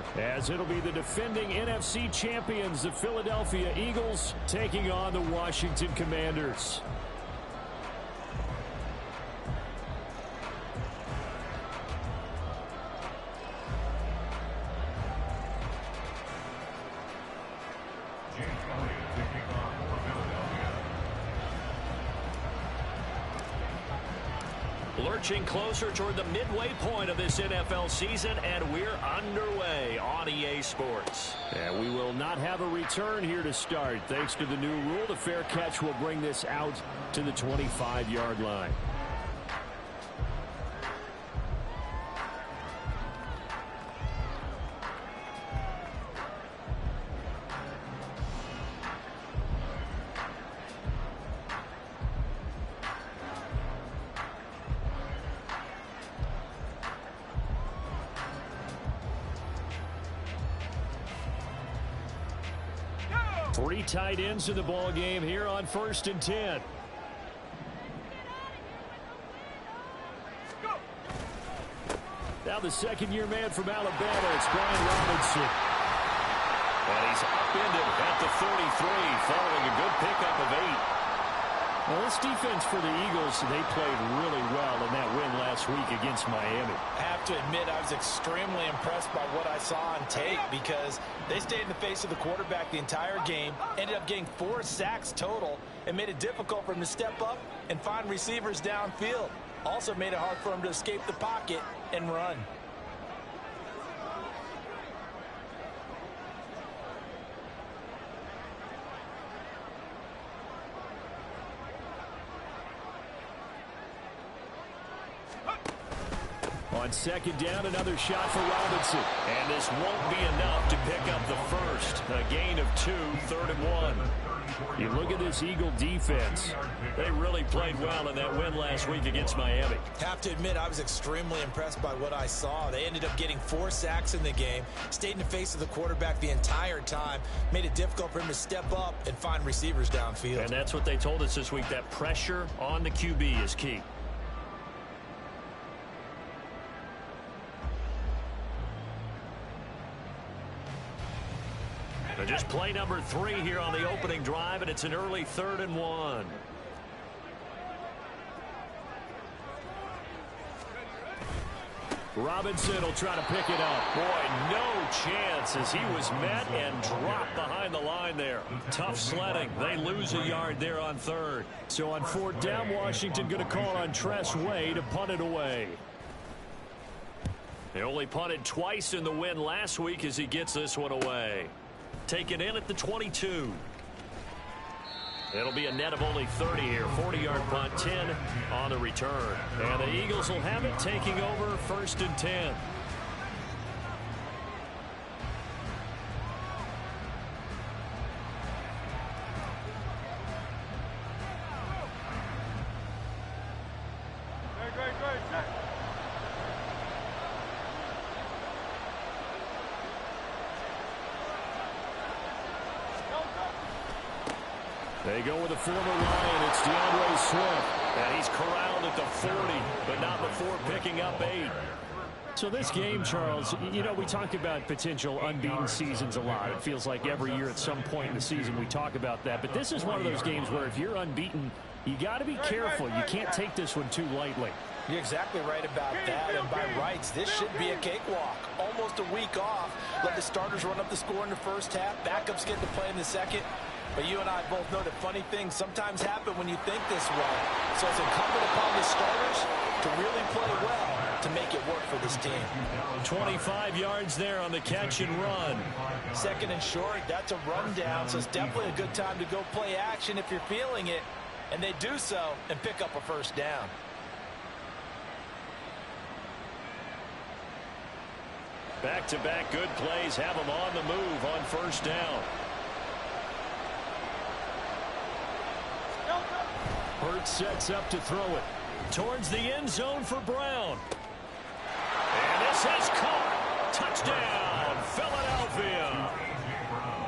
quarter, as it'll be the defending NFC champions, the Philadelphia Eagles, taking on the Washington Commanders. Lurching closer toward the midway point of this NFL season, and we're underway on EA Sports. And we will not have a return here to start. Thanks to the new rule, the fair catch will bring this out to the 25-yard line. Three tight ends in the ball game here on 1st and 10. Now the second-year man from Alabama, it's Brian Robinson. And he's upended at the 33, following a good pickup of 8. Well, this defense for the Eagles, they played really well in that win last week against Miami. I have to admit, I was extremely impressed by what I saw on tape because they stayed in the face of the quarterback the entire game, ended up getting 4 sacks total, and made it difficult for him to step up and find receivers downfield. Also made it hard for him to escape the pocket and run. On second down, another shot for Robinson. And this won't be enough to pick up the first. A gain of 2, 3rd and 1. You look at this Eagle defense. They really played well in that win last week against Miami. Have to admit, I was extremely impressed by what I saw. They ended up getting 4 sacks in the game, stayed in the face of the quarterback the entire time, made it difficult for him to step up and find receivers downfield. And that's what they told us this week, that pressure on the QB is key. Just play number 3 here on the opening drive, and it's an early 3rd and 1. Robinson will try to pick it up. Boy, no chance as he was met and dropped behind the line there. Tough sledding. They lose a yard there on 3rd. So on 4th down, Washington going to call on Tress Way to punt it away. They only punted twice in the win last week as he gets this one away. Taken in at the 22. It'll be a net of only 30 here. 40-yard punt, 10 on the return. And the Eagles will have it, taking over 1st and 10. They go with a former Lion. It's DeAndre Swift. And he's corralled at the 40, but not before picking up 8. So this game, Charles, you know, we talk about potential unbeaten seasons a lot. It feels like every year at some point in the season we talk about that. But this is one of those games where if you're unbeaten, you got to be careful. You can't take this one too lightly. You're exactly right about that, and by rights, this should be a cakewalk. Almost a week off. Let the starters run up the score in the first half. Backups get to play in the second. But you and I both know that funny things sometimes happen when you think this way. So it's incumbent upon the starters to really play well to make it work for this team. 25 yards there on the catch and run. 2nd and short, that's a rundown, so it's definitely a good time to go play action if you're feeling it. And they do so and pick up a 1st down. Back-to-back good plays have them on the move on 1st down. Hurts sets up to throw it towards the end zone for Brown. And this is caught. Touchdown, Philadelphia.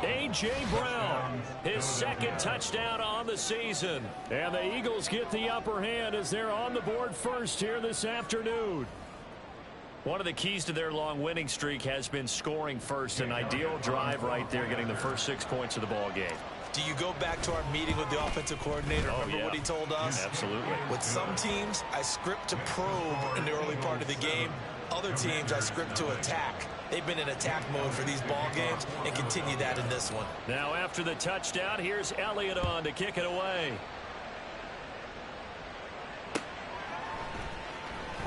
A.J. Brown, his 2nd touchdown on the season. And the Eagles get the upper hand as they're on the board first here this afternoon. One of the keys to their long winning streak has been scoring first. An ideal drive right there, getting the first 6 points of the ball game. Do you go back to our meeting with the offensive coordinator? Remember what he told us? Absolutely. With some teams, I script to probe in the early part of the game. Other teams, I script to attack. They've been in attack mode for these ball games and continue that in this one. Now after the touchdown, here's Elliott on to kick it away.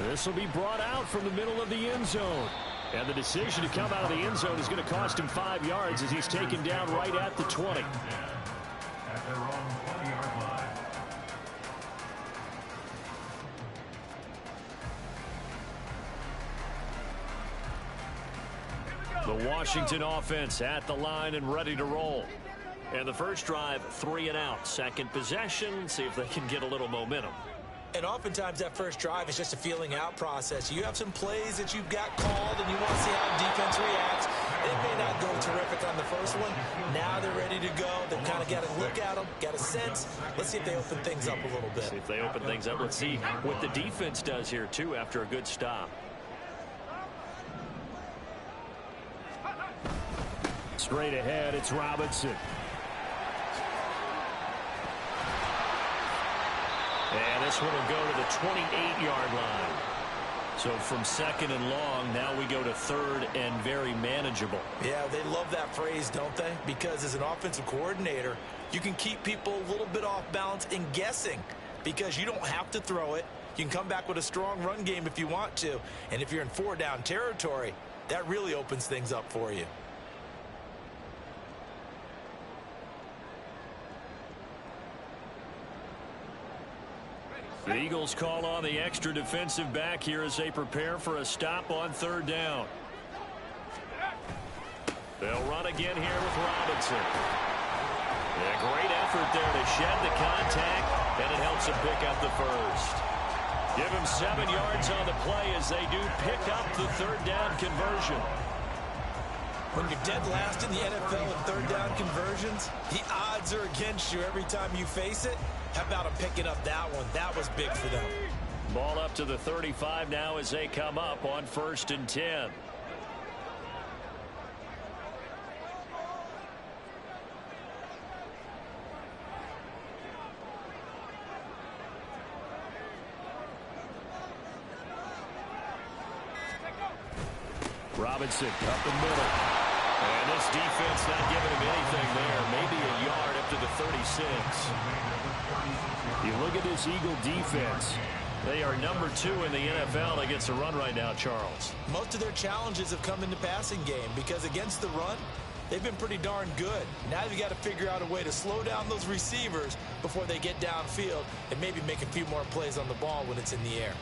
This will be brought out from the middle of the end zone. And the decision to come out of the end zone is going to cost him 5 yards as he's taken down right at the 20. The Washington offense at the line and ready to roll. And the first drive, 3 and out. Second possession, see if they can get a little momentum. And oftentimes that first drive is just a feeling out process. You have some plays that you've got called and you want to see how defense reacts. It may not go terrific on the first one. Now they're ready to go. They've kind of got to look at them, got a sense. Let's see if they open things up a little bit. See if they open things up. Let's see what the defense does here, too, after a good stop. Straight ahead, it's Robinson. And this one will go to the 28-yard line. So from second and long, now we go to third and very manageable. Yeah, they love that phrase, don't they? Because as an offensive coordinator, you can keep people a little bit off balance and guessing because you don't have to throw it. You can come back with a strong run game if you want to. And if you're in 4-down territory, that really opens things up for you. The Eagles call on the extra defensive back here as they prepare for a stop on third down. They'll run again here with Robinson. A great effort there to shed the contact, and it helps him pick up the first. Give him 7 yards on the play as they do pick up the third down conversion. When you're dead last in the NFL in third down conversions, the odds are against you every time you face it. How about them picking up that one? That was big for them. Ball up to the 35 now as they come up on 1st and 10. Robinson up the middle. And this defense not giving him anything there. Maybe a yard up to the 36. You look at this Eagle defense. They are number 2 in the NFL against the run right now, Charles. Most of their challenges have come in the passing game because against the run, they've been pretty darn good. Now you've got to figure out a way to slow down those receivers before they get downfield and maybe make a few more plays on the ball when it's in the air.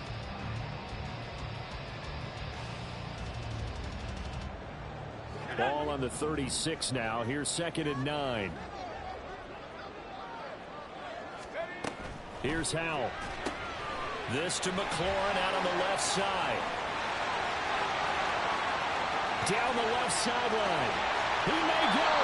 Ball on the 36 now. Here's 2nd and 9. Here's Howell. This to McLaurin out on the left side. Down the left sideline. He may go.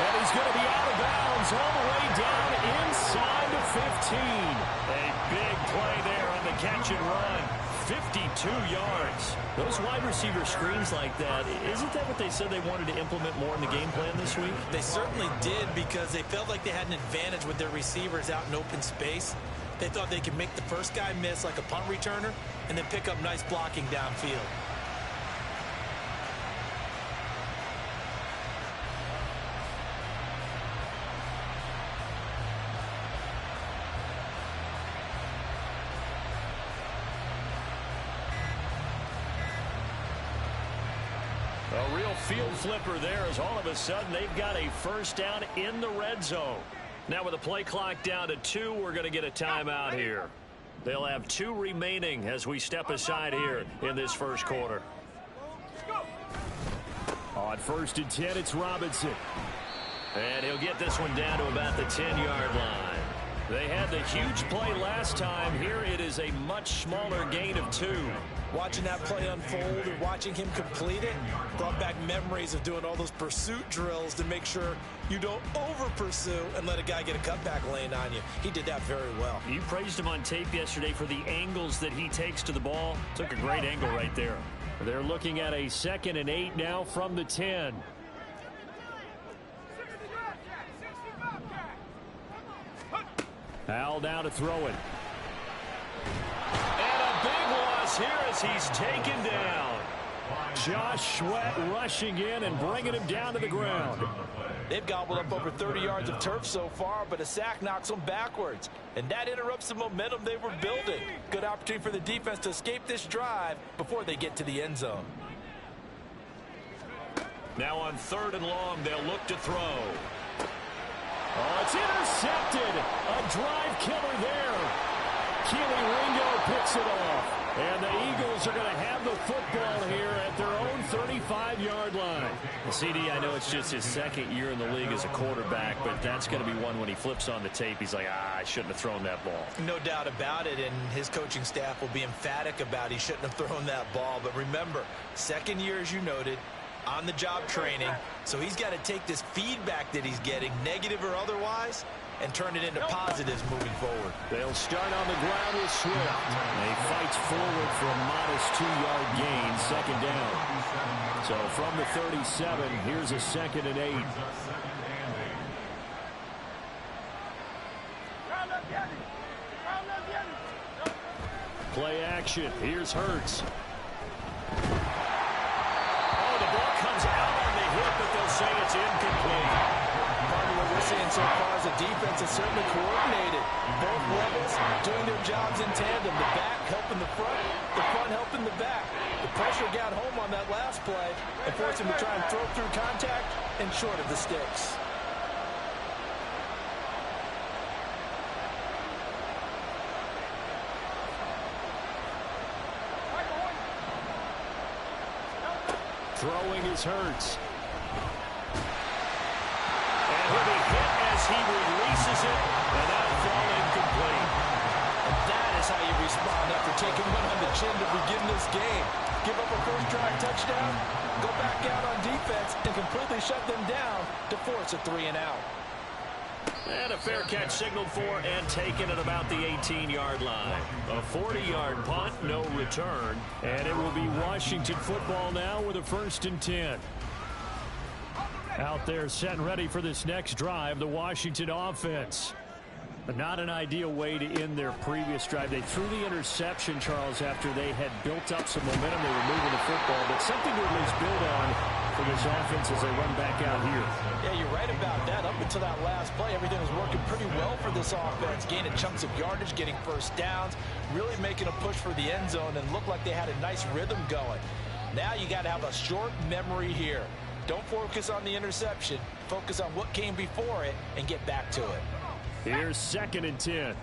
And he's going to be out of bounds all the way down inside the 15. A big play there on the catch and run. 52 yards. Those wide receiver screens like that, isn't that what they said they wanted to implement more in the game plan this week? They certainly did because they felt like they had an advantage with their receivers out in open space. They thought they could make the first guy miss like a punt returner and then pick up nice blocking downfield. A real field flipper there as all of a sudden they've got a first down in the red zone. Now with the play clock down to 2, we're going to get a timeout here. They'll have 2 remaining as we step aside here in this first quarter. On 1st and 10, it's Robinson. And he'll get this one down to about the 10-yard line. They had the huge play last time. Here it is a much smaller gain of 2. Watching that play unfold and watching him complete it brought back memories of doing all those pursuit drills to make sure you don't over-pursue and let a guy get a cutback lane on you. He did that very well. You praised him on tape yesterday for the angles that he takes to the ball. Took a great angle right there. They're looking at a 2nd and 8 now from the 10. Howell now to throw it. And a big loss here as he's taken down. Josh Sweat rushing in and bringing him down to the ground. They've gobbled up over 30 yards of turf so far, but a sack knocks them backwards. And that interrupts the momentum they were building. Good opportunity for the defense to escape this drive before they get to the end zone. Now on 3rd and long, they'll look to throw. Oh, it's intercepted. A drive killer there. Keely Ringo picks it off. And the Eagles are going to have the football here at their own 35-yard line. CD, I know it's just his 2nd year in the league as a quarterback, but that's going to be one when he flips on the tape. He's like, I shouldn't have thrown that ball. No doubt about it, and his coaching staff will be emphatic about he shouldn't have thrown that ball. But remember, 2nd year, as you noted, on-the-job training. So he's got to take this feedback that he's getting, negative or otherwise, and turn it into positives moving forward. They'll start on the ground with Swift. He fights forward for a modest 2-yard gain, 2nd down. So from the 37, here's a 2nd and 8. Play action. Here's Hurts. Oh, the ball comes out on the hit, but they'll say it's incomplete. Part of what we're seeing so far is the defense is certainly coordinated. Both levels doing their jobs in tandem. The back helping the front helping the back. The pressure got home on that last play and forced him to try and throw through contact and short of the sticks. Throwing is Hurts. And he'll be hit as he releases it, and that'll fall incomplete. And that is how you respond after taking one on the chin to begin this game. Give up a first drive touchdown, go back out on defense, and completely shut them down to force a 3-and-out. And a fair catch signaled for and taken at about the 18-yard line. A 40-yard punt, no return. And it will be Washington football now with a 1st and 10. Out there set and ready for this next drive, the Washington offense. But not an ideal way to end their previous drive. They threw the interception, Charles, after they had built up some momentum. They were moving the football, but something to at least build on for this offense as they run back out here. Yeah, you're right about that. Up until that last play, everything was working pretty well for this offense. Gaining chunks of yardage, getting first downs, really making a push for the end zone, and looked like they had a nice rhythm going. Now you got to have a short memory here. Don't focus on the interception. Focus on what came before it and get back to it. Here's 2nd and 10.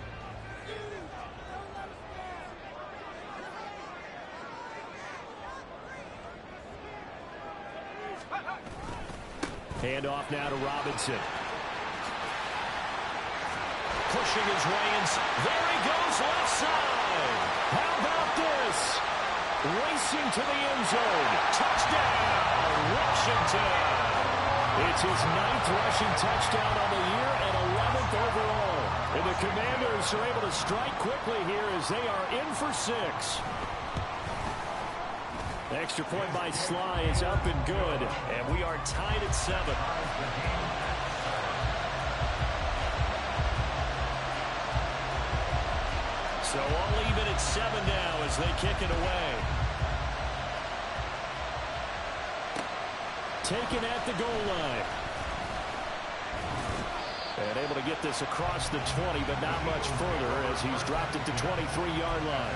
Hand off now to Robinson. Pushing his way in. There he goes, left side. How about this? Racing to the end zone. Touchdown, Washington. It's his 9th rushing touchdown on the year and 11th overall. And the Commanders are able to strike quickly here as they are in for 6. The extra point by Sly is up and good. And we are tied at 7. So all even at 7 now as they kick it away. Taken at the goal line. And able to get this across the 20, but not much further as he's dropped it to 23-yard line.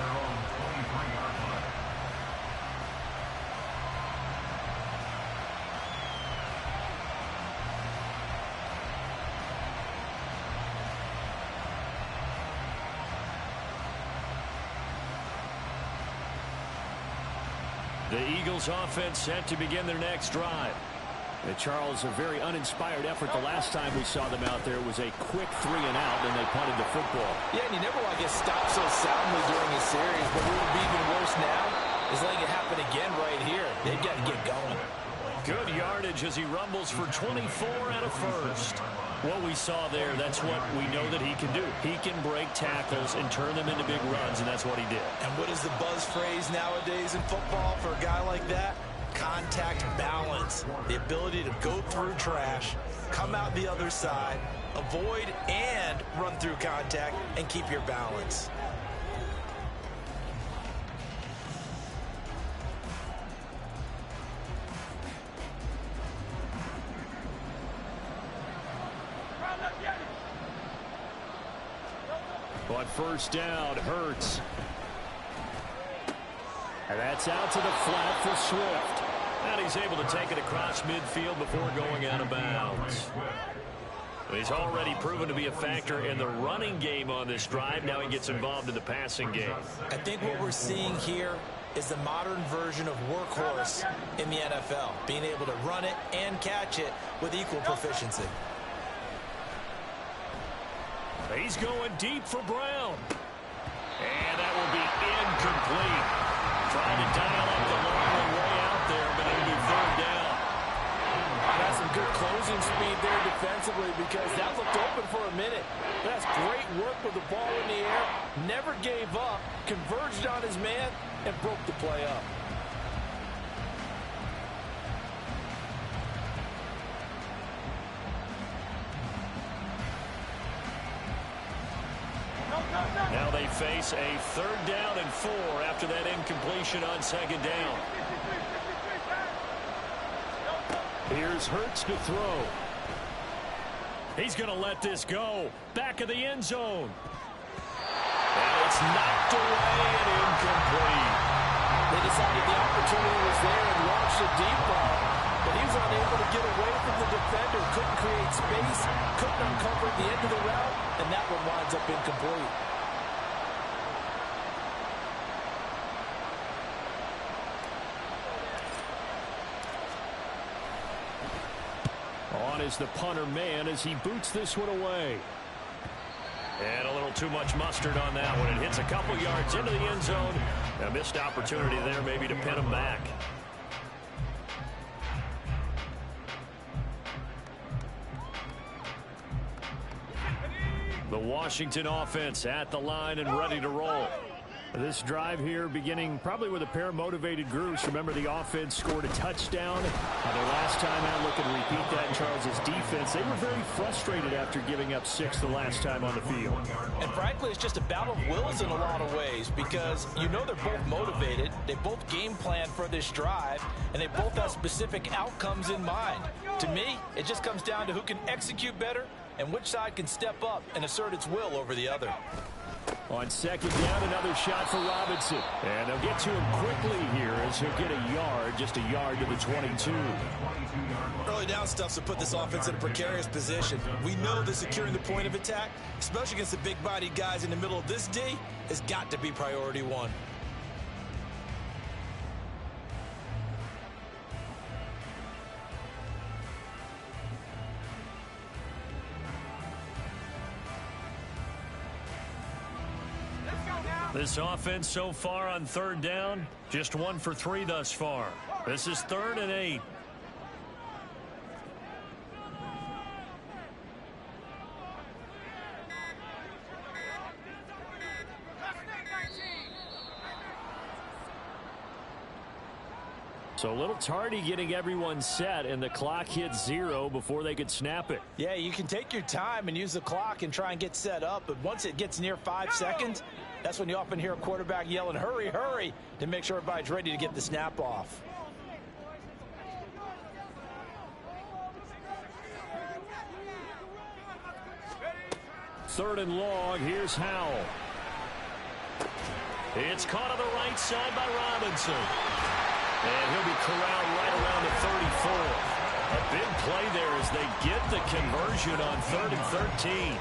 The Eagles offense set to begin their next drive. Charles, a very uninspired effort. The last time we saw them out there was a quick 3-and-out, and they punted the football. Yeah, and you never want to get stopped so soundly during a series, but what would be even worse now is letting it happen again right here. They've got to get going. Good yardage as he rumbles for 24 and a first. What we saw there, that's what we know that he can do. He can break tackles and turn them into big runs, and that's what he did. And what is the buzz phrase nowadays in football for a guy like that? Contact balance. The ability to go through trash, come out the other side, avoid and run through contact, and keep your balance. On first down, Hurts. And that's out to the flat for Swift. And he's able to take it across midfield before going out of bounds. He's already proven to be a factor in the running game on this drive. Now he gets involved in the passing game. I think what we're seeing here is the modern version of workhorse in the NFL, being able to run it and catch it with equal proficiency. He's going deep for Brown. And that will be incomplete. Trying to dial up the long one way out there, but it'll be third down. That's some good closing speed there defensively because that looked open for a minute. That's great work with the ball in the air. Never gave up, converged on his man, and broke the play up. Now they face a third down and 4 after that incompletion on second down. Here's Hurts to throw. He's going to let this go. Back of the end zone. And it's knocked away and incomplete. They decided the opportunity was there and launched a deep ball, but he was unable to get away from the defender, couldn't create space, couldn't uncover the end of the route, and that one winds up incomplete. On is the punter man as he boots this one away. And a little too much mustard on that one. It hits a couple yards into the end zone. A missed opportunity there maybe to pin him back. The Washington offense at the line and ready to roll. This drive here beginning probably with a pair of motivated groups. Remember, the offense scored a touchdown. Their last time out, looking to repeat that in Charles's defense. They were very frustrated after giving up 6 the last time on the field. And frankly, it's just a battle of wills in a lot of ways because you know they're both motivated. They both game plan for this drive, and they both have specific outcomes in mind. To me, it just comes down to who can execute better and which side can step up and assert its will over the other. On second down, another shot for Robinson. And they'll get to him quickly here as he'll get a yard, just a yard to the 22. Early down stuff's to put this offense in a precarious position. We know that securing the point of attack, especially against the big-bodied guys in the middle of this D, has got to be priority one. This offense so far on third down, just 1 for 3 thus far. This is 3rd and 8. So a little tardy getting everyone set, and the clock hits 0 before they could snap it. Yeah, you can take your time and use the clock and try and get set up, but once it gets near 5 seconds, that's when you often hear a quarterback yelling, hurry, hurry, to make sure everybody's ready to get the snap off. Third and long, here's Howell. It's caught on the right side by Robinson. And he'll be corralled right around the 34. A big play there as they get the conversion on 3rd and 13.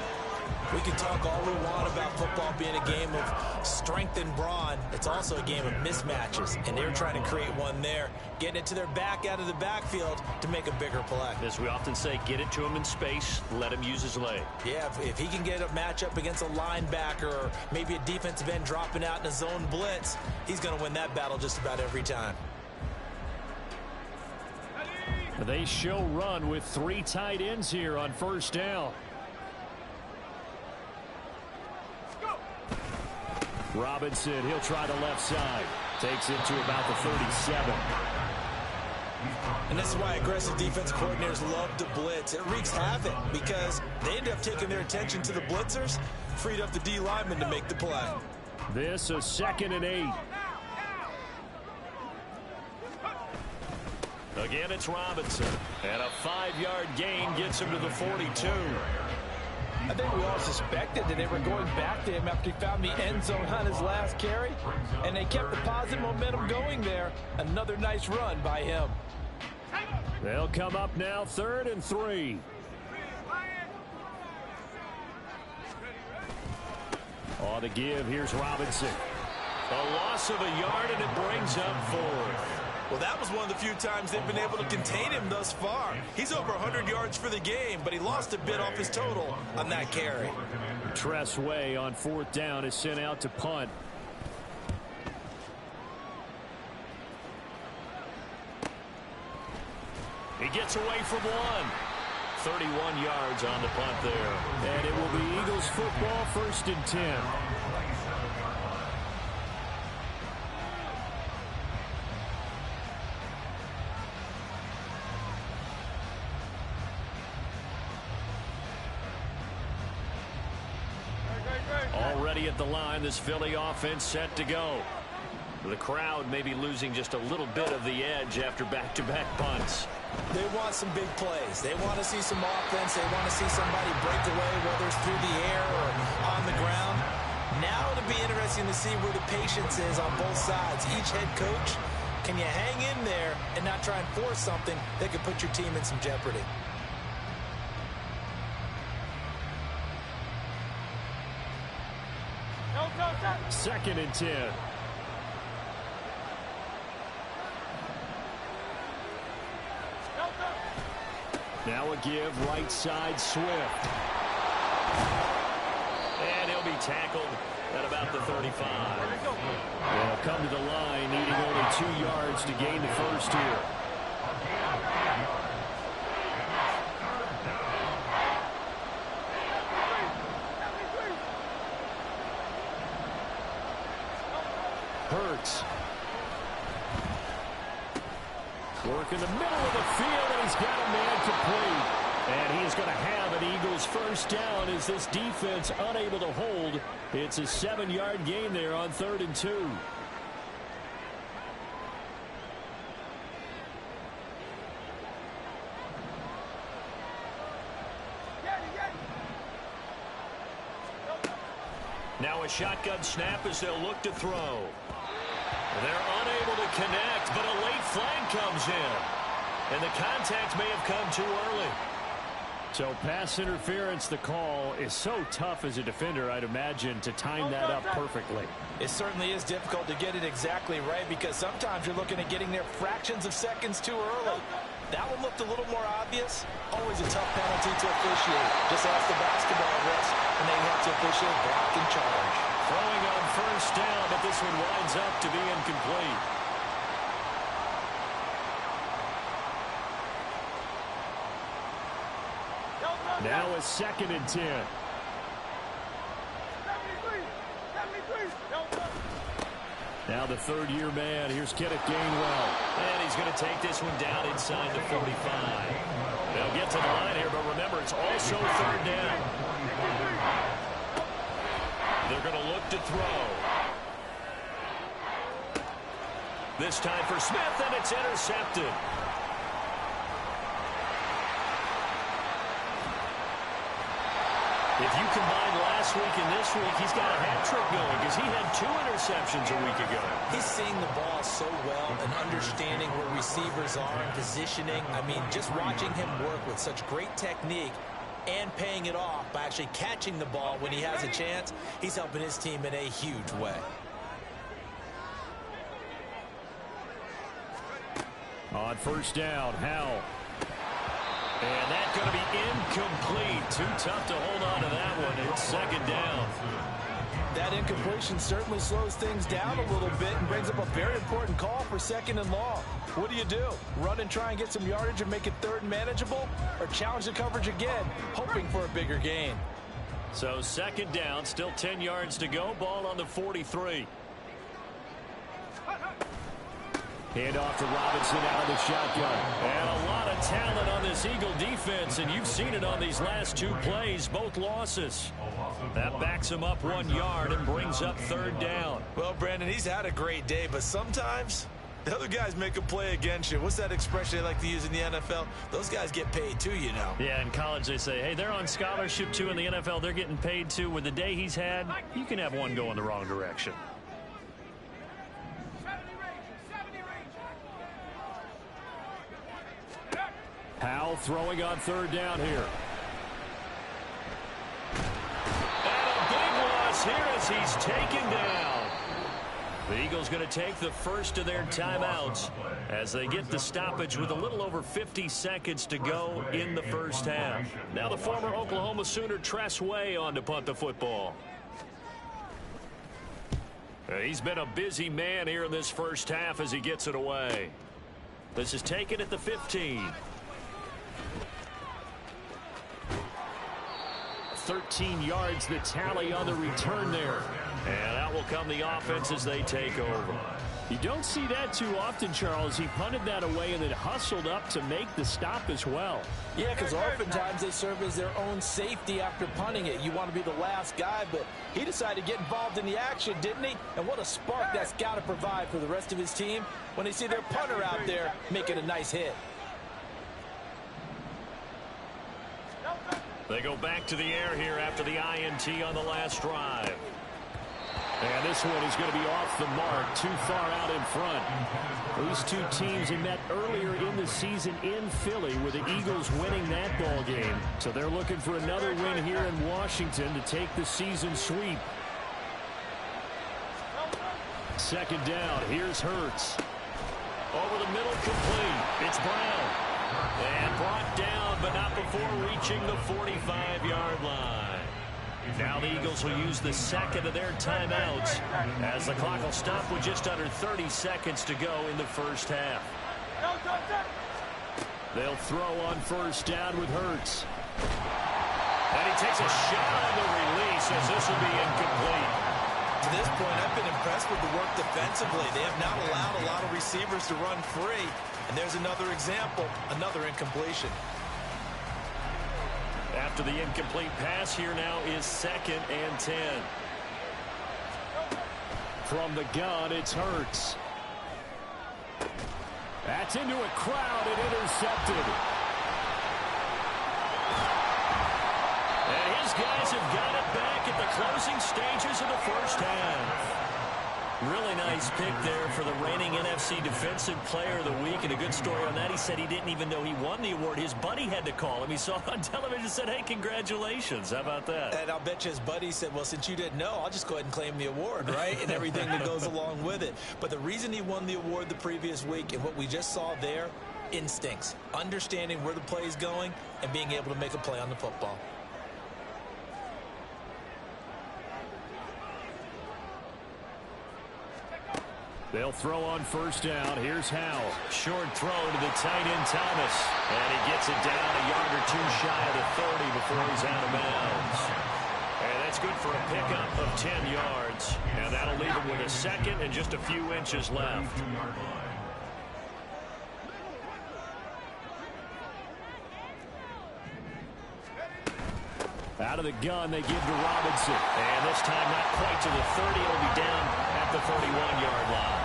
We can talk all we want about football being a game of strength and brawn. It's also a game of mismatches, and they're trying to create one there, getting it to their back out of the backfield to make a bigger play. As we often say, get it to him in space, let him use his leg. Yeah, if he can get a matchup against a linebacker or maybe a defensive end dropping out in a zone blitz, he's going to win that battle just about every time. They show run with 3 tight ends here on first down. Robinson, he'll try the left side. Takes it to about the 37. And this is why aggressive defense coordinators love to blitz. It wreaks havoc because they end up taking their attention to the blitzers, freed up the D lineman to make the play. This a 2nd and 8. Again, it's Robinson. And a 5-yard gain gets him to the 42. I think we all suspected that they were going back to him after he found the end zone on his last carry. And they kept the positive momentum going there. Another nice run by him. They'll come up now 3rd and 3. On the give, here's Robinson. A loss of a yard, and it brings up 4th. Well, that was one of the few times they've been able to contain him thus far. He's over 100 yards for the game, but he lost a bit off his total on that carry. Tress Way on 4th down is sent out to punt. He gets away from 1. 31 yards on the punt there. And it will be Eagles football, 1st and 10. Already at the line, this Philly offense set to go. The crowd may be losing just a little bit of the edge after back-to-back punts. They want some big plays. They want to see some offense. They want to see somebody break away, whether it's through the air or on the ground. Now it'll be interesting to see where the patience is on both sides. Each head coach, can you hang in there and not try and force something that could put your team in some jeopardy? 2nd and 10. Now a give, right side, Swift. And he'll be tackled at about the 35. They'll come to the line, needing only 2 yards to gain the first here. Hurts. Work in the middle of the field, and he's got a man complete. And he's going to have an Eagles first down as this defense unable to hold. It's a 7-yard gain there on 3rd and 2. Now a shotgun snap as they'll look to throw. They're unable to connect, but a late flag comes in. And the contact may have come too early. So pass interference, the call is so tough as a defender, I'd imagine, to time that up perfectly. It certainly is difficult to get it exactly right because sometimes you're looking at getting there fractions of seconds too early. That one looked a little more obvious. Always a tough penalty to officiate. Just ask the basketball refs, and they have to officiate block and charge. Throwing on first down, but this one winds up to be incomplete. Now a 2nd and 10. Now the 3rd-year man. Here's Kenneth Gainwell. And he's going to take this one down inside the 45. They'll get to the line here, but remember, it's also 3rd down. They're going to look to throw. This time for Smith, and it's intercepted. If you combine last week and this week, he's got a hat trick going because he had 2 interceptions a week ago. He's seeing the ball so well and understanding where receivers are and positioning. I mean, just watching him work with such great technique and paying it off by actually catching the ball when he has a chance, he's helping his team in a huge way. On first down, Howell. And that's going to be incomplete. Too tough to hold on to that one. It's 2nd down. That incompletion certainly slows things down a little bit and brings up a very important call for 2nd and long. What do? Run and try and get some yardage and make it third and manageable? Or challenge the coverage again, hoping for a bigger gain? So second down, still 10 yards to go. Ball on the 43. Handoff to Robinson out of the shotgun. And a lot of talent on this Eagle defense, and you've seen it on these last two plays, both losses. That backs him up 1 yard and brings up third down. Well, Brandon, he's had a great day, but sometimes the other guys make a play against you. What's that expression they like to use in the NFL? Those guys get paid too, you know. Yeah, in college they say, hey, they're on scholarship too. In the NFL, they're getting paid too. With the day he's had, you can have one go in the wrong direction. Powell throwing on third down here. And a big loss here as he's taken down. The Eagles going to take the first of their timeouts as they get the stoppage with a little over 50 seconds to go in the first half. Now the former Oklahoma Sooner Tress Way on to punt the football. He's been a busy man here in this first half as he gets it away. This is taken at the 15. 13 yards the tally on the return there. And out will come the offense as they take over. You don't see that too often, Charles. He punted that away and then hustled up to make the stop as well. Yeah, because oftentimes they serve as their own safety after punting it. You want to be the last guy, but he decided to get involved in the action, didn't he? And what a spark that's got to provide for the rest of his team when they see their punter out there making a nice hit. They go back to the air here after the INT on the last drive. And this one is going to be off the mark, too far out in front. These two teams had met earlier in the season in Philly with the Eagles winning that ball game. So they're looking for another win here in Washington to take the season sweep. Second down, here's Hurts. Over the middle, complete. It's Brown. And brought down, but not before reaching the 45-yard line. Now the Eagles will use the second of their timeouts as the clock will stop with just under 30 seconds to go in the first half. They'll throw on first down with Hurts. And he takes a shot on the release as this will be incomplete. To this point, I've been impressed with the work defensively. They have not allowed a lot of receivers to run free. And there's another example, another incompletion. After the incomplete pass, here now is 2nd and 10. From the gun, it's Hurts. That's into a crowd and intercepted. And his guys have got it back at the closing stages of the first half. Really nice pick there for the reigning NFC Defensive Player of the Week. And a good story on that. He said he didn't even know he won the award. His buddy had to call him. He saw it on television and said, hey, congratulations. How about that? And I'll bet you his buddy said, well, since you didn't know, I'll just go ahead and claim the award, right? And everything that goes along with it. But the reason he won the award the previous week and what we just saw there, instincts. Understanding where the play is going and being able to make a play on the football. They'll throw on first down. Here's Howell. Short throw to the tight end, Thomas. And he gets it down a yard or two shy of the 30 before he's out of bounds. And that's good for a pickup of 10 yards. And that'll leave him with a second and just a few inches left. Out of the gun, they give to Robinson. And this time not quite to the 30. It'll be down at the 31-yard line.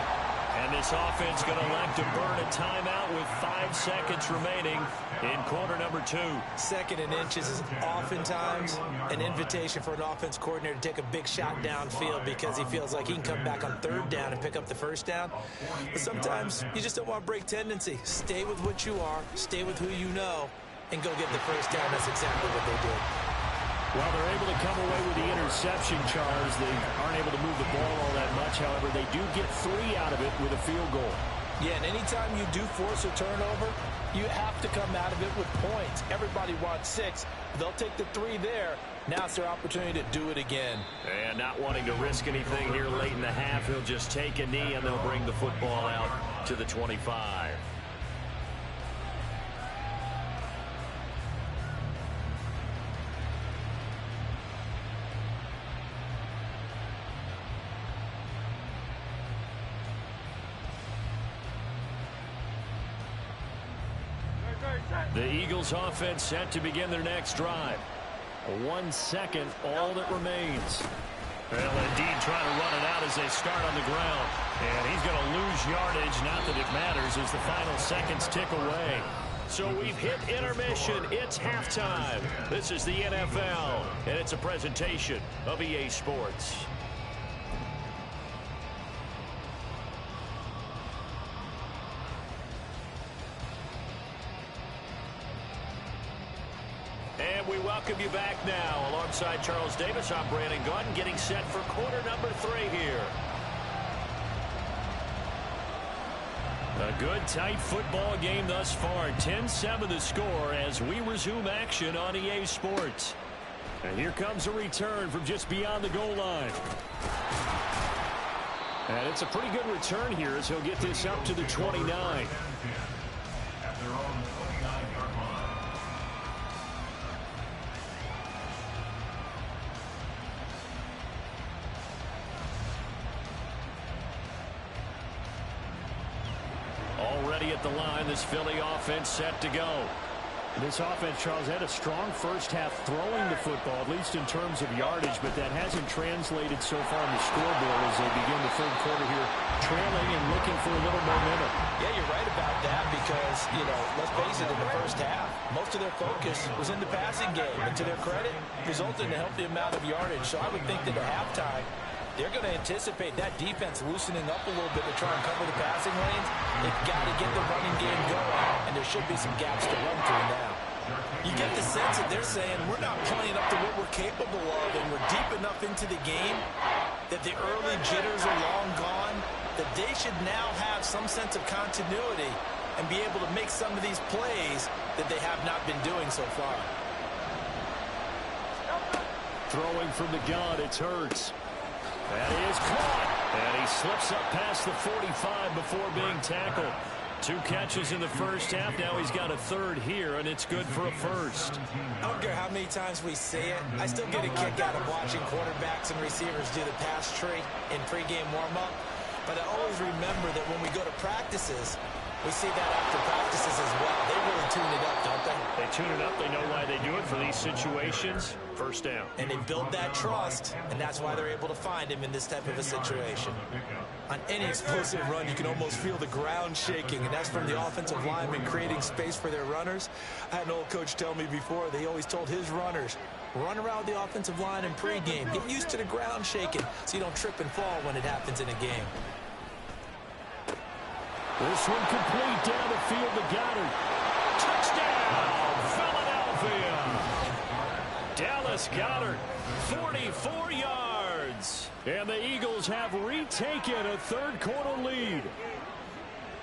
And this offense going to elect to burn a timeout with 5 seconds remaining in quarter number 2. 2nd and inches is oftentimes an invitation for an offense coordinator to take a big shot downfield because he feels like he can come back on 3rd down and pick up the first down. But sometimes you just don't want to break tendency. Stay with what you are, stay with who you know, and go get the first down. That's exactly what they did. Well, they're able to come away with the interception, Charles. They aren't able to move the ball all that much. However, they do get 3 out of it with a field goal. Yeah, and anytime you do force a turnover, you have to come out of it with points. Everybody wants 6. They'll take the 3 there. Now it's their opportunity to do it again. And not wanting to risk anything here late in the half, he'll just take a knee and they'll bring the football out to the 25. The Eagles offense set to begin their next drive. 1 second, all that remains. Well, indeed, trying to run it out as they start on the ground. And he's going to lose yardage, not that it matters, as the final seconds tick away. So we've hit intermission. It's halftime. This is the NFL, and it's a presentation of EA Sports. And we welcome you back now. Alongside Charles Davis, I'm Brandon Gaudin, getting set for quarter number 3 here. A good, tight football game thus far. 10-7 the score as we resume action on EA Sports. And here comes a return from just beyond the goal line. And it's a pretty good return here as he'll get this up to the 29. Already at the line, this Philly offense set to go. This offense, Charles, had a strong first half throwing the football, at least in terms of yardage, but that hasn't translated so far on the scoreboard as they begin the third quarter here, trailing and looking for a little momentum. Yeah, you're right about that because, let's face it, in the first half, most of their focus was in the passing game. And to their credit, resulted in a healthy amount of yardage. So I would think that at halftime, they're going to anticipate that defense loosening up a little bit to try and cover the passing lanes. They've got to get the running game going, and there should be some gaps to run through now. You get the sense that they're saying we're not playing up to what we're capable of, and we're deep enough into the game that the early jitters are long gone, that they should now have some sense of continuity and be able to make some of these plays that they have not been doing so far. Throwing from the gun, it's Hurts. That is caught. And he slips up past the 45 before being tackled. 2 catches in the first half. Now he's got a third here, and it's good for a first. I don't care how many times we say it. I still get a kick out of watching quarterbacks and receivers do the pass tree in pregame warm-up. But I always remember that when we go to practices, we see that after practices as well. They really tune it up, don't they? They tune it up. They know why they do it for these situations. First down. And they build that trust, and that's why they're able to find him in this type of a situation. On any explosive run, you can almost feel the ground shaking, and that's from the offensive linemen creating space for their runners. I had an old coach tell me before, they always told his runners, run around the offensive line in pregame. Get used to the ground shaking so you don't trip and fall when it happens in a game. This one complete down the field to Goddard. Touchdown, Philadelphia. Dallas Goedert, 44 yards. And the Eagles have retaken a third-quarter lead.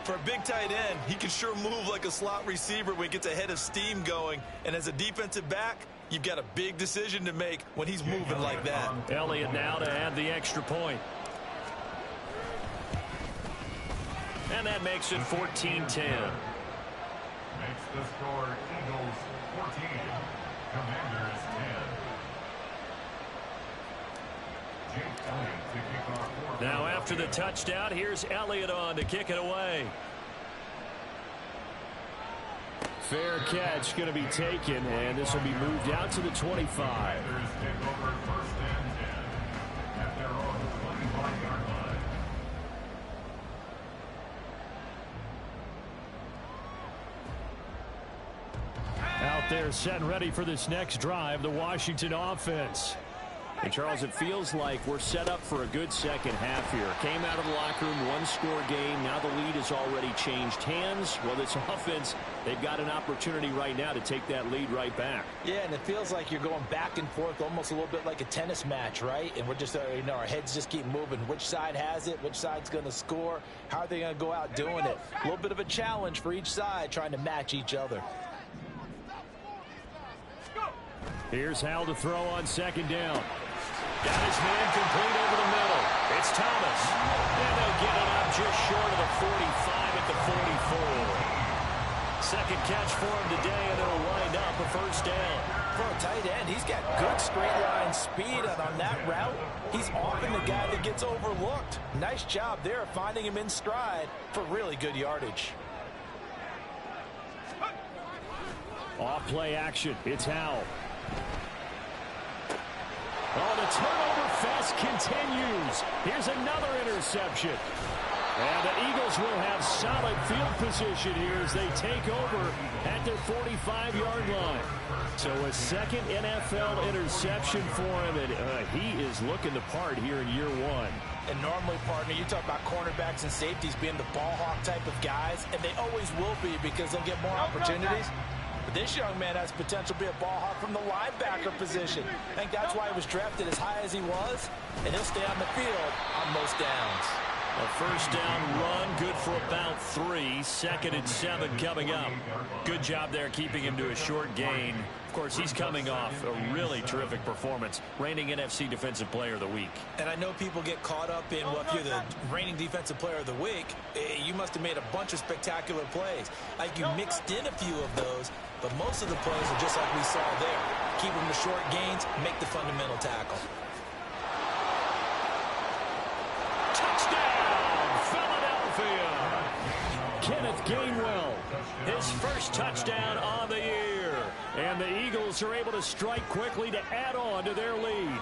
For a big tight end, he can sure move like a slot receiver when he gets a head of steam going. And as a defensive back, you've got a big decision to make when he's moving like that. Elliott now to add the extra point. And that makes it 14-10. Makes the score Eagles 14, Commanders 10. Jake Elliott to kick off. Now after the touchdown, here's Elliott on to kick it away. Fair catch going to be taken, and this will be moved out to the 25. Commanders take over first and 10 at their own 25-yard line. Out there set and ready for this next drive, the Washington offense. And Charles, it feels like we're set up for a good second half here. Came out of the locker room, one-score game. Now the lead has already changed hands. Well, this offense, they've got an opportunity right now to take that lead right back. Yeah, and it feels like you're going back and forth, almost a little bit like a tennis match, right? And we're just, our heads just keep moving. Which side has it? Which side's going to score? How are they going to go out doing it? A little bit of a challenge for each side, trying to match each other. Here's Howell to throw on second down. Got his man complete over the middle. It's Thomas. And they'll get it up just short of the 45 at the 44. Second catch for him today, and it'll wind up a first down. For a tight end, he's got good straight line speed, and on that route, he's often the guy that gets overlooked. Nice job there finding him in stride for really good yardage. Off play action. It's Howell. Oh, the turnover fest continues. Here's another interception. And the Eagles will have solid field position here as they take over at their 45-yard line. So a second NFL interception for him, and he is looking the part here in year one. And normally, partner, you talk about cornerbacks and safeties being the ball hawk type of guys, and they always will be because they'll get more opportunities. But this young man has potential to be a ball hawk from the linebacker position. I think that's why he was drafted as high as he was, and he'll stay on the field on most downs. A first down run, good for about 3. Second and 7 coming up. Good job there keeping him to a short gain. Of course, he's coming off a really terrific performance, reigning NFC Defensive Player of the Week. And I know people get caught up in, well, if you're the reigning Defensive Player of the Week, you must have made a bunch of spectacular plays. Like you mixed in a few of those, but most of the plays are just like we saw there. Keep them to short gains, make the fundamental tackle. Kenneth Gainwell, his first touchdown on the year. And the Eagles are able to strike quickly to add on to their lead.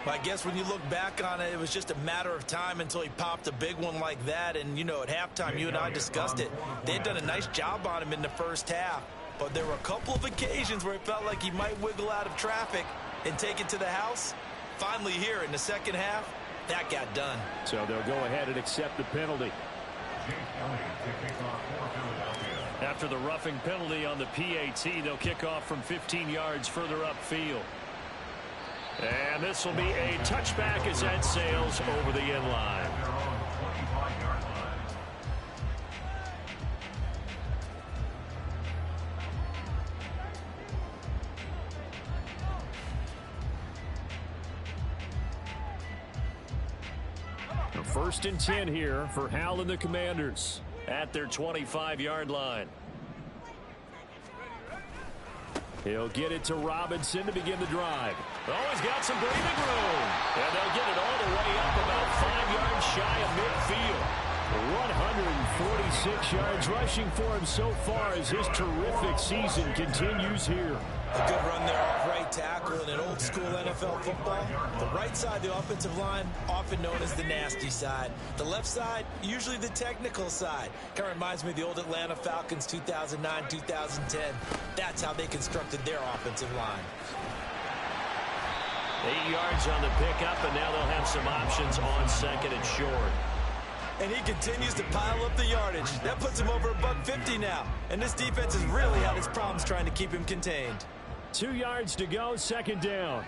I guess when you look back on it, it was just a matter of time until he popped a big one like that. And, you know, at halftime, you and I discussed it. They'd done a nice job on him in the first half. But there were a couple of occasions where it felt like he might wiggle out of traffic and take it to the house. Finally here in the second half, that got done. So they'll go ahead and accept the penalty. After the roughing penalty on the PAT, they'll kick off from 15 yards further upfield. And this will be a touchback as that sails over the end line. First and 10 here for Howell and the Commanders. At their 25-yard line. He'll get it to Robinson to begin the drive. Oh, he's got some breathing room. And they'll get it all the way up about 5 yards shy of midfield. 146 yards rushing for him so far as his terrific season continues here. A good run there off right tackle in an old school NFL football. The right side, the offensive line, often known as the nasty side. The left side, usually the technical side. Kind of reminds me of the old Atlanta Falcons 2009, 2010. That's how they constructed their offensive line. 8 yards on the pickup, and now they'll have some options on second and short. And he continues to pile up the yardage. That puts him over $150 now. And this defense has really had its problems trying to keep him contained. 2 yards to go, second down.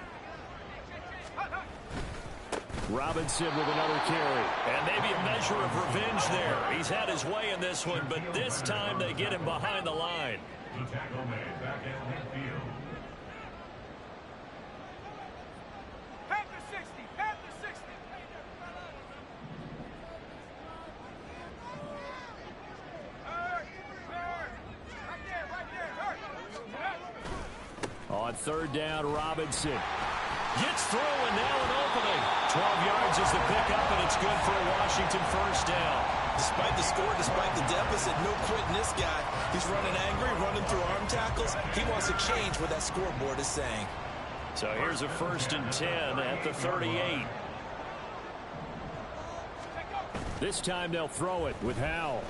Robinson with another carry. And maybe a measure of revenge there. He's had his way in this one, but this time they get him behind the line. The tackle made back at midfield. On third down, Robinson gets through, and now an opening. 12 yards is the pickup, and it's good for a Washington first down. Despite the score, despite the deficit, no quitting this guy. He's running angry, running through arm tackles. He wants to change what that scoreboard is saying. So here's a first and 10 at the 38. This time they'll throw it with Howell.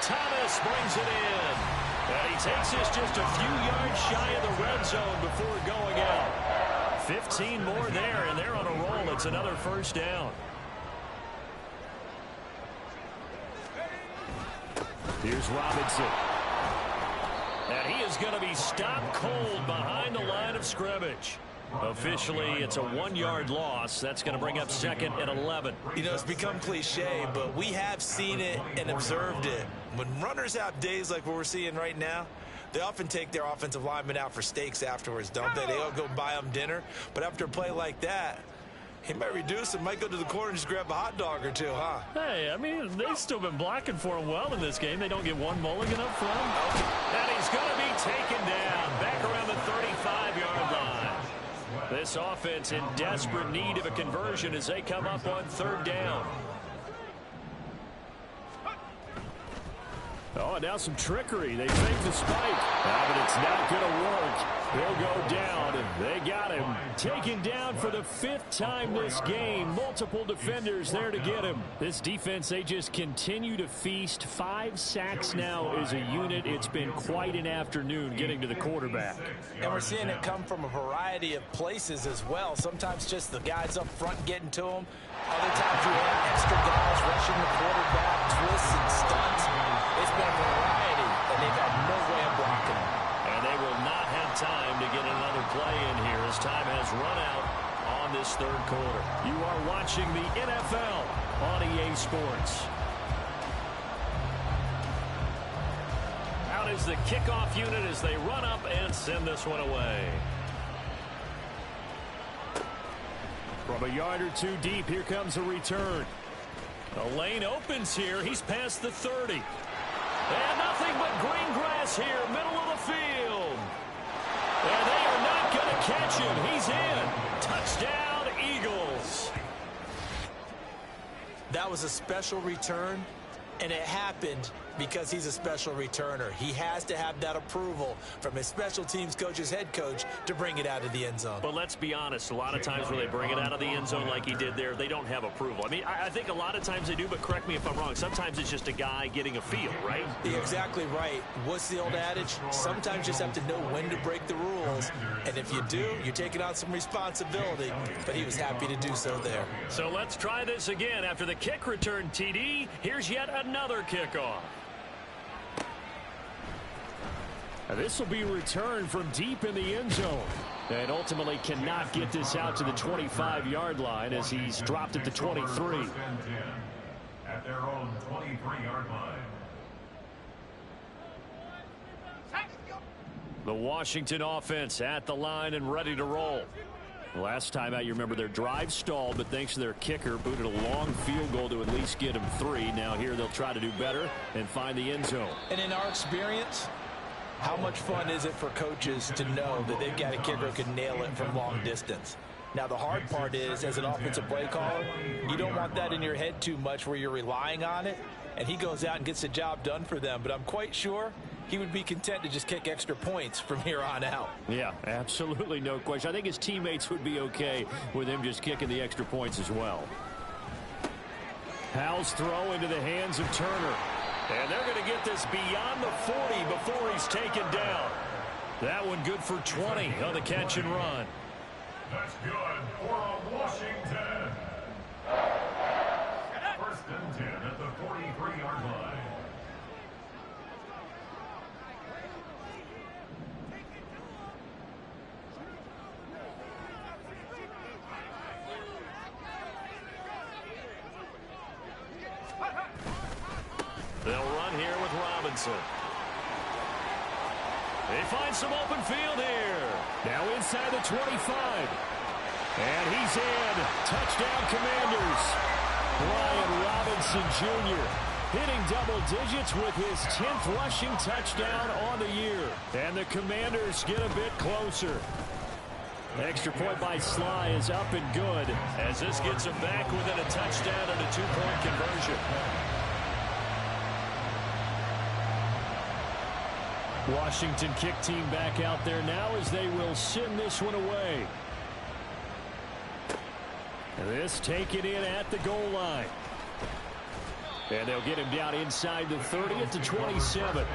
Thomas brings it in. And he takes this just a few yards shy of the red zone before going out. 15 more there, and they're on a roll. It's another first down. Here's Robinson. And he is going to be stopped cold behind the line of scrimmage. Officially, it's a 1-yard loss. That's going to bring up 2nd and 11. You know, it's become cliche, but we have seen it and observed it. When runners have days like what we're seeing right now, they often take their offensive linemen out for steaks afterwards, don't they? They all go buy them dinner. But after a play like that, he might reduce and might go to the corner and just grab a hot dog or two, huh? Hey, I mean, they've still been blocking for him well in this game. They don't get one mulligan up front. And he's going to be taken down back around the 35-yard line. This offense in desperate need of a conversion as they come up on 3rd down. Oh, now some trickery. They fake the spike. But it's not going to work. He'll go down. They got him. Taken down for the 5th time this game. Multiple defenders there to get him. This defense, they just continue to feast. 5 sacks now as a unit. It's been quite an afternoon getting to the quarterback. And we're seeing it come from a variety of places as well. Sometimes just the guys up front getting to him. Other times you have extra guys rushing the quarterback, twists and stunts. It's been a variety, and they've had no way of blocking him. And they will not have time to get another play in here as time has run out on this 3rd quarter. You are watching the NFL on EA Sports. Out is the kickoff unit as they run up and send this one away. From a yard or two deep, here comes a return. The lane opens here. He's past the 30. And nothing but green grass here, middle of the field. And they are not going to catch him. He's in. Touchdown, Eagles. That was a special return, and it happened because he's a special returner. He has to have that approval from his special teams coach's head coach to bring it out of the end zone. But let's be honest, a lot of times when they bring it out of the end zone like he did there, they don't have approval. I mean, I think a lot of times they do, but correct me if I'm wrong. Sometimes it's just a guy getting a feel, right? You're exactly right. What's the old adage? Sometimes you just have to know when to break the rules. And if you do, you're taking on some responsibility. But he was happy to do so there. So let's try this again. After the kick return, TD, here's yet another kickoff. This will be returned from deep in the end zone. And ultimately cannot get this out to the 25-yard line as he's dropped at the 23. At their own 23-yard line. The Washington offense at the line and ready to roll. Last time out, you remember their drive stalled, but thanks to their kicker, booted a long field goal to at least get them 3. Now here they'll try to do better and find the end zone. And in our experience, how much fun is it for coaches to know that they've got a kicker who can nail it from long distance? Now, the hard part is, as an offensive play caller, you don't want that in your head too much where you're relying on it, and he goes out and gets the job done for them. But I'm quite sure he would be content to just kick extra points from here on out. Yeah, absolutely no question. I think his teammates would be okay with him just kicking the extra points as well. Howell's throw into the hands of Turner. And they're going to get this beyond the 40 before he's taken down. That one good for 20 on the catch and run. That's good for Washington. 1st and 10 at the 43-yard line. They'll run here with Robinson. They find some open field here. Now inside the 25. And he's in. Touchdown, Commanders. Brian Robinson Jr. hitting double digits with his 10th rushing touchdown on the year. And the Commanders get a bit closer. Extra point by Sly is up and good as this gets him back within a touchdown and a 2-point conversion. Washington kick team back out there now as they will send this one away. This taken in at the goal line. And they'll get him down inside the 30 at the 27.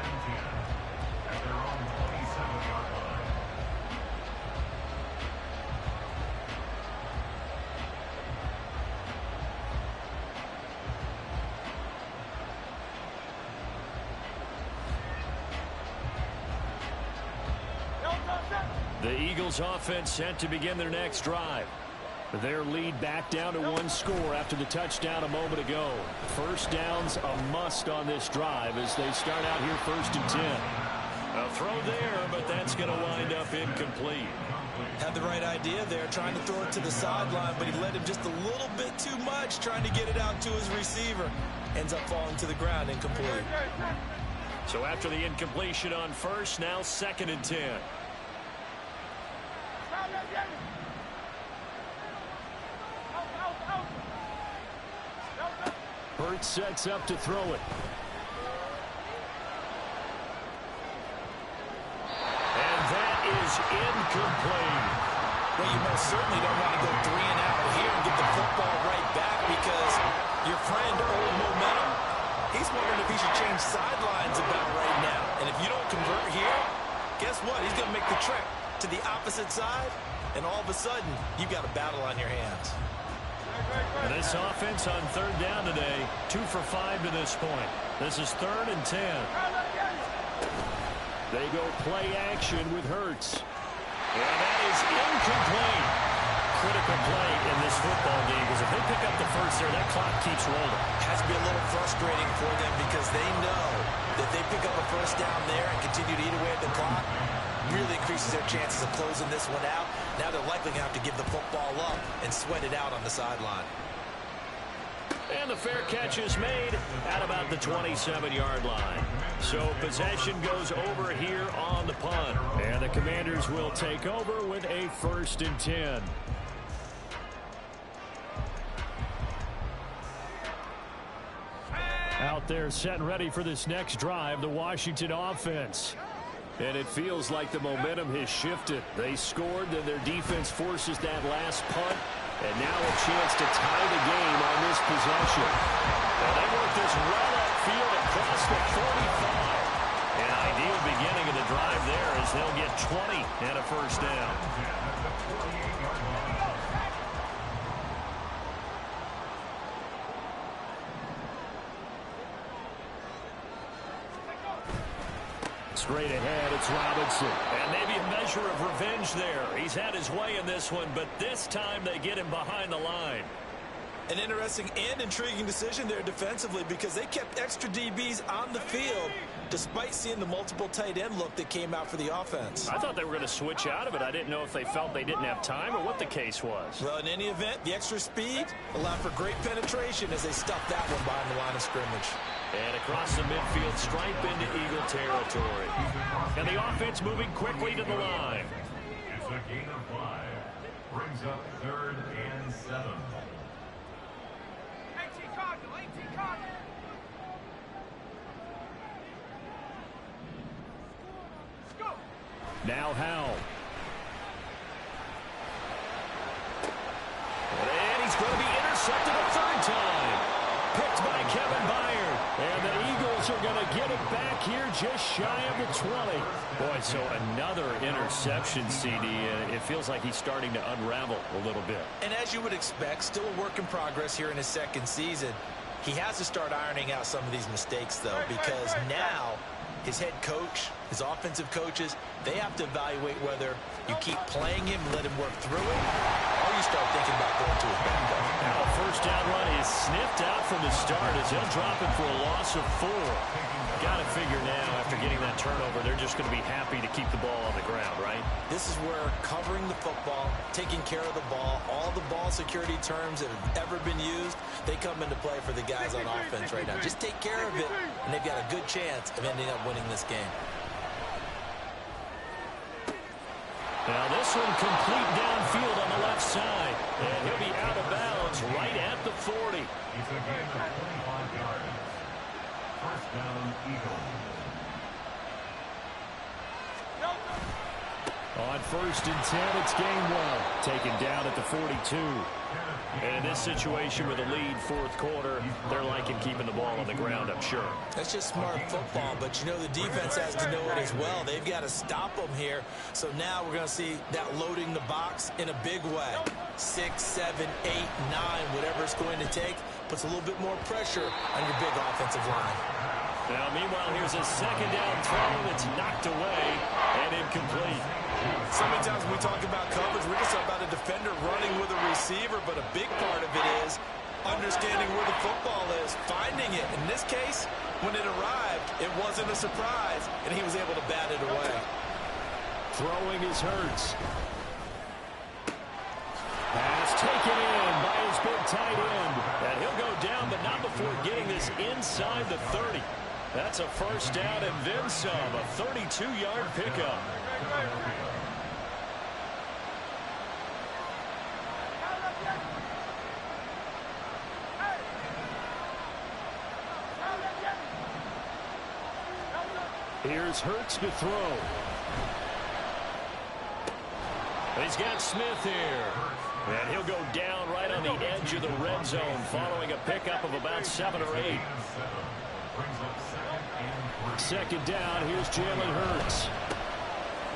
The Eagles offense set to begin their next drive. Their lead back down to 1 score after the touchdown a moment ago. First down's a must on this drive as they start out here 1st and 10. A throw there, but that's going to wind up incomplete. Had the right idea there, trying to throw it to the sideline, but he led him just a little bit too much, trying to get it out to his receiver. Ends up falling to the ground, incomplete. So after the incompletion on first, now 2nd and 10. Burt sets up to throw it. And that is incomplete. Well, you most certainly don't want to go 3 and out here and get the football right back because your friend, Old Momentum, he's wondering if he should change sidelines about right now. And if you don't convert here, guess what? He's going to make the trek to the opposite side, and all of a sudden, you've got a battle on your hands. This offense on 3rd down today, 2 for 5 to this point. This is 3rd and 10. They go play action with Hurts. And that is incomplete. Critical play in this football game because if they pick up the first there, that clock keeps rolling. Has to be a little frustrating for them because they know that they pick up a first down there and continue to eat away at the clock, really increases their chances of closing this one out. Now they're likely going to have to give the football up and sweat it out on the sideline. And the fair catch is made at about the 27-yard line. So possession goes over here on the punt. And the Commanders will take over with a 1st and 10. Out there set and ready for this next drive, the Washington offense. And it feels like the momentum has shifted. They scored, then their defense forces that last punt. And now a chance to tie the game on this possession. And they work this well upfield across the 45. An ideal beginning of the drive there as they'll get 20 and a first down. Straight ahead, it's Robinson. And maybe a measure of revenge there. He's had his way in this one, but this time they get him behind the line. An interesting and intriguing decision there defensively because they kept extra DBs on the field despite seeing the multiple tight end look that came out for the offense. I thought they were going to switch out of it. I didn't know if they felt they didn't have time or what the case was. Well, in any event, the extra speed allowed for great penetration as they stuffed that one behind the line of scrimmage. And across the midfield, stripe into Eagle territory. And the offense moving quickly to the line. It's a gain of 5. Brings up 3rd and 7. Now Howell. And he's going to be intercepted a 3rd time. Picked by Kevin Byard. And the Eagles are going to get it back here just shy of the 20. Boy, so another interception, CD. It feels like he's starting to unravel a little bit. And as you would expect, still a work in progress here in his 2nd season. He has to start ironing out some of these mistakes, though, because now his head coach, his offensive coaches, they have to evaluate whether you keep playing him, let him work through it, or you start thinking about going to his backup. Now a first down run is sniffed out from the start as he'll drop him for a loss of 4. Got to figure now, after getting that turnover, they're just going to be happy to keep the ball on the ground, right? This is where covering the football, taking care of the ball, all the ball security terms that have ever been used, they come into play for the guys on offense right now. Just take care of it, and they've got a good chance of ending up winning this game. Now this one complete downfield on the left side. And he'll be out of bounds right at the 40. It's a gain of 25 yards. First down, Eagles. On 1st and 10, it's Gainwell. Taken down at the 42. And in this situation with a lead 4th quarter, they're liking keeping the ball on the ground, I'm sure. That's just smart football, but you know the defense has to know it as well. They've got to stop them here. So now we're going to see that loading the box in a big way. 6, 7, 8, 9, whatever it's going to take, puts a little bit more pressure on your big offensive line. Now, meanwhile, here's a 2nd down throw that's knocked away and incomplete. So many times when we talk about coverage, we're just about a defender running with a receiver, but a big part of it is understanding where the football is, finding it. In this case, when it arrived, it wasn't a surprise, and he was able to bat it away. Throwing is Hurts. Pass taken in by his big tight end. And he'll go down, but not before getting this inside the 30. That's a first down and then some, a 32-yard pickup. Here's Hurts to throw. He's got Smith here. And he'll go down right on the edge of the red zone following a pickup of about 7 or 8. Second down, here's Jalen Hurts.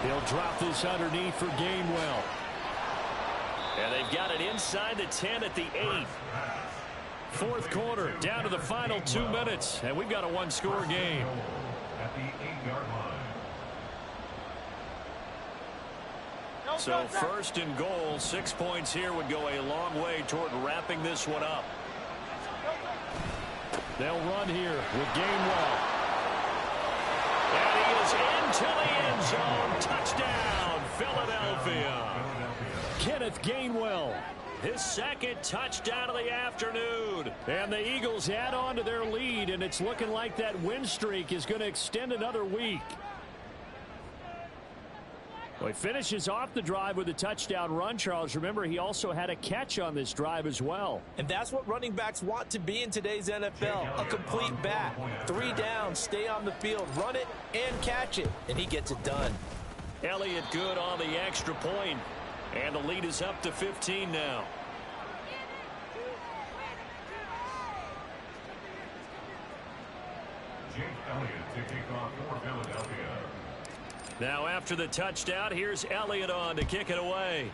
He'll drop this underneath for Gainwell. And they've got it inside the 10 at the 8. Fourth quarter, down to the final 2 minutes, and we've got a one-score game. At the 8-yard line. So first and goal, 6 points here would go a long way toward wrapping this one up. They'll run here with Gainwell. And he is into the end zone. Touchdown, Philadelphia. Kenneth Gainwell. His second touchdown of the afternoon. And the Eagles add on to their lead, and it's looking like that win streak is going to extend another week. Well, he finishes off the drive with a touchdown run, Charles. Remember, he also had a catch on this drive as well. And that's what running backs want to be in today's NFL, a complete bat. 3 downs, stay on the field, run it, and catch it. And he gets it done. Elliott good on the extra point. And the lead is up to 15 now. Jake Elliott to kick off for Philadelphia. Now after the touchdown, here's Elliott on to kick it away.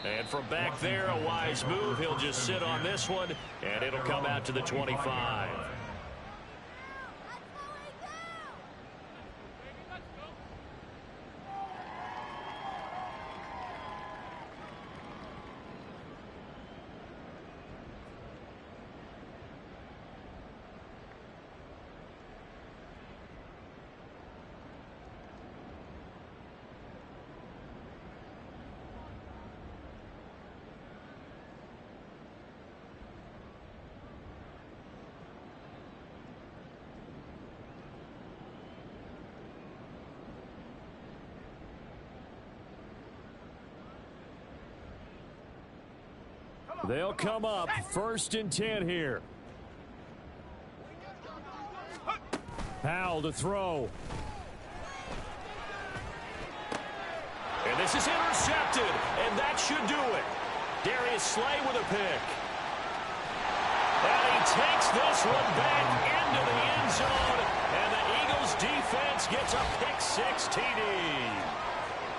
And from back there, a wise move. He'll just sit on this one, and it'll come out to the 25. They'll come up 1st and 10 here. Powell to throw. And this is intercepted, and that should do it. Darius Slay with a pick. And he takes this one back into the end zone, and the Eagles defense gets a pick-6 TD.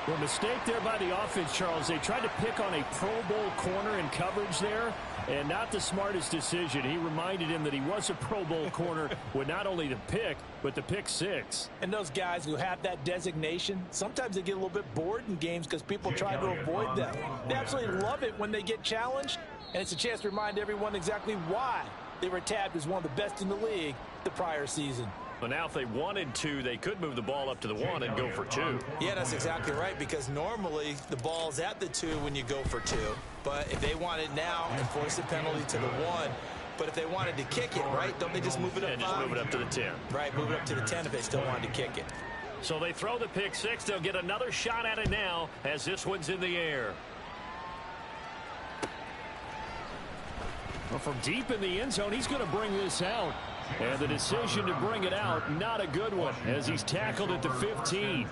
Well, mistake there by the offense, Charles. They tried to pick on a Pro Bowl corner in coverage there, and not the smartest decision. He reminded him that he was a Pro Bowl corner with not only the pick, but the pick-6. And those guys who have that designation, sometimes they get a little bit bored in games because people try to avoid them. They absolutely love it when they get challenged, and it's a chance to remind everyone exactly why they were tabbed as one of the best in the league the prior season. Well, now if they wanted to, they could move the ball up to the 1 and go for 2. Yeah, that's exactly right, because normally the ball's at the 2 when you go for 2. But if they want it now, enforce the penalty to the 1. But if they wanted to kick it, right, don't they just move it up 5? Just move it up to the 10. Right, move it up to the 10 if they still wanted to kick it. So they throw the pick-6. They'll get another shot at it now as this one's in the air. Well, from deep in the end zone, he's going to bring this out. And the decision to bring it out, not a good one, as he's tackled at the 15.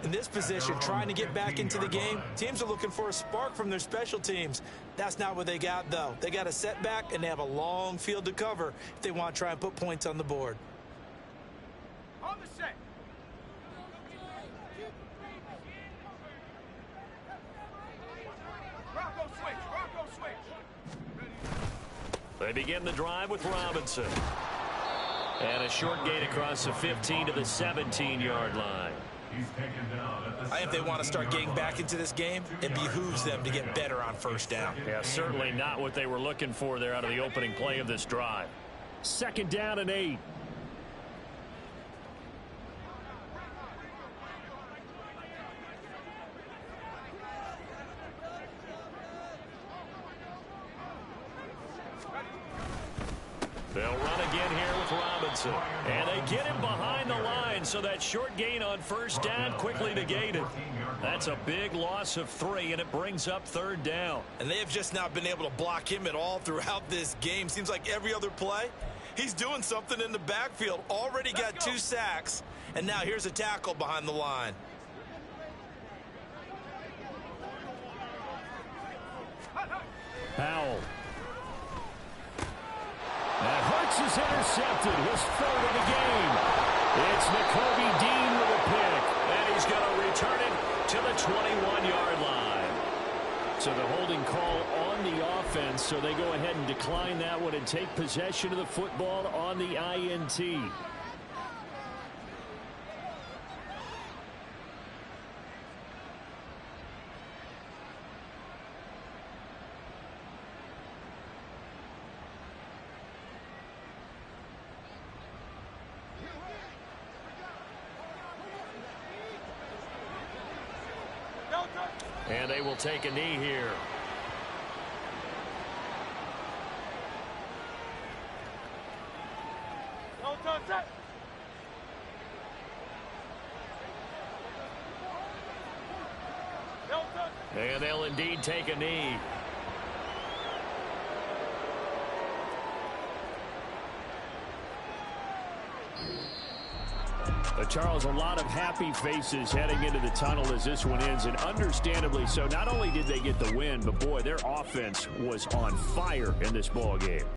In this position, trying to get back into the game, teams are looking for a spark from their special teams. That's not what they got, though. They got a setback, and they have a long field to cover if they want to try and put points on the board. On the set. Bronco switch. Bronco switch. They begin the drive with Robinson. And a short gain across the 15 to the 17-yard line. He's taken down at the If they want to start getting back into this game, it behooves them to get better on first down. Yeah, certainly not what they were looking for there out of the opening play of this drive. 2nd down and 8. They'll run again here with Robinson. And they get him behind the line, so that short gain on first down quickly negated. That's a big loss of 3, and it brings up 3rd down. And they have just not been able to block him at all throughout this game. Seems like every other play, he's doing something in the backfield. Already got 2 sacks, and now here's a tackle behind the line. Powell. And Hurts is intercepted. His 3rd of the game. It's Nakobe Dean with a pick. And he's going to return it to the 21-yard line. So the holding call on the offense, so they go ahead and decline that one and take possession of the football on the INT. And they will take a knee here. And they'll indeed take a knee. Charles, a lot of happy faces heading into the tunnel as this one ends, and understandably so. Not only did they get the win, but boy, their offense was on fire in this ball game.